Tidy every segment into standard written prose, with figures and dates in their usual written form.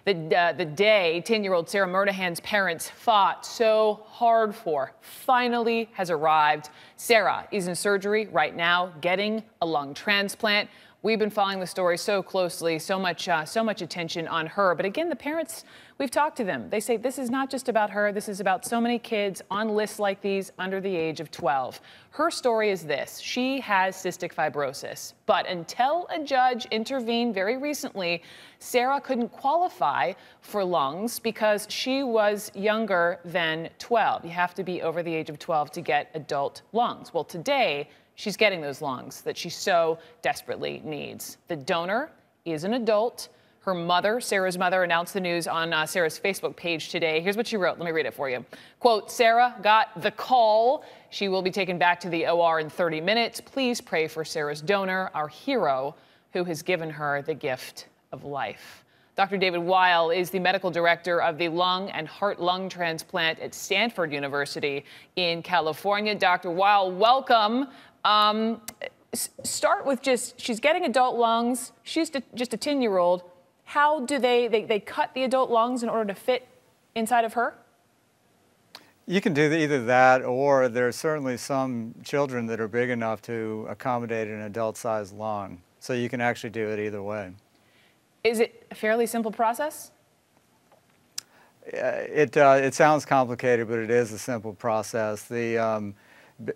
The day 10-year-old Sarah Murnahan's parents fought so hard for finally has arrived. Sarah is in surgery right now, getting a lung transplant. We've been following the story so closely, so much attention on her. But again, the parents, we've talked to them. They say this is not just about her. This is about so many kids on lists like these under the age of 12. Her story is this. She has cystic fibrosis. But until a judge intervened very recently, Sarah couldn't qualify for lungs because she was younger than 12. You have to be over the age of 12 to get adult lungs. Well, today, she's getting those lungs that she so desperately needs. The donor is an adult. Her mother, Sarah's mother, announced the news on Sarah's Facebook page today. Here's what she wrote. Let me read it for you. Quote, Sarah got the call. She will be taken back to the OR in 30 minutes. Please pray for Sarah's donor, our hero, who has given her the gift of life. Dr. David Weil is the medical director of the lung and heart-lung transplant at Stanford University in California. Dr. Weil, welcome. Start with she's getting adult lungs. She's just a 10-year-old. How do they cut the adult lungs in order to fit inside of her? You can do either that, or there's certainly some children that are big enough to accommodate an adult-sized lung. So you can actually do it either way. Is it a fairly simple process? It sounds complicated, but it is a simple process. The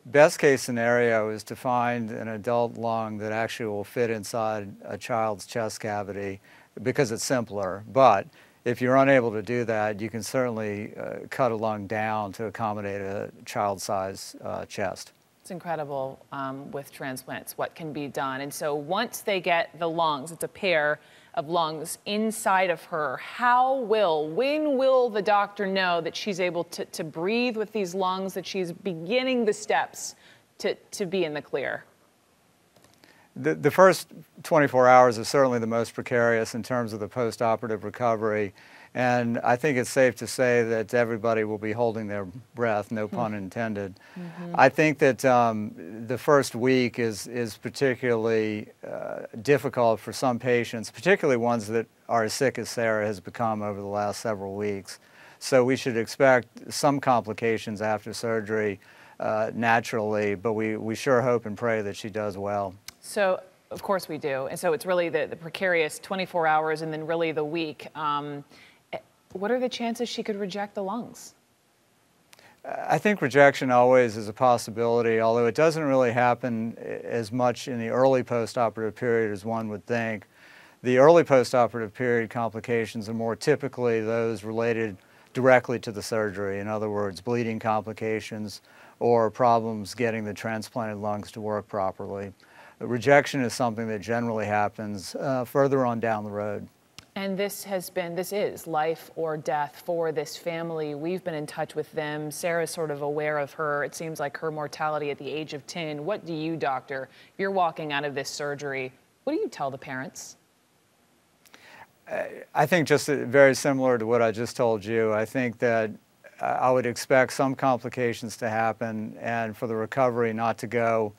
best case scenario is to find an adult lung that actually will fit inside a child's chest cavity because it's simpler. But if you're unable to do that, you can certainly cut a lung down to accommodate a child-sized chest. It's incredible with transplants what can be done. And so once they get the lungs, it's a pair of lungs inside of her, when will the doctor know that she's able to breathe with these lungs, that she's beginning the steps to be in the clear? The first 24 hours is certainly the most precarious in terms of the post-operative recovery. And I think it's safe to say that everybody will be holding their breath, no pun intended. I think that the first week is particularly difficult for some patients, particularly ones that are as sick as Sarah has become over the last several weeks. So we should expect some complications after surgery naturally, but we sure hope and pray that she does well. So, of course we do. And so it's really the precarious 24 hours and then really the week. What are the chances she could reject the lungs? I think rejection always is a possibility, although it doesn't really happen as much in the early postoperative period as one would think. The early postoperative period complications are more typically those related directly to the surgery. In other words, bleeding complications or problems getting the transplanted lungs to work properly. Rejection is something that generally happens further on down the road. And this is life or death for this family. We've been in touch with them. Sarah's sort of aware of her. It seems like her mortality at the age of 10. What do you, doctor, if you're walking out of this surgery, what do you tell the parents? I think just very similar to what I just told you. I think that I would expect some complications to happen and for the recovery not to go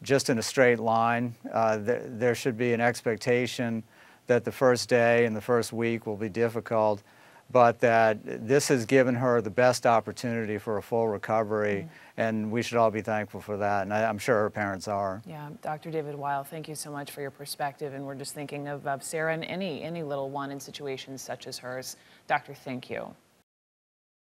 just in a straight line. There should be an expectation that the first day and the first week will be difficult, but that this has given her the best opportunity for a full recovery, and we should all be thankful for that, and I'm sure her parents are. Yeah, Dr. David Weil, thank you so much for your perspective, and we're just thinking of Sarah and any little one in situations such as hers. Doctor, thank you.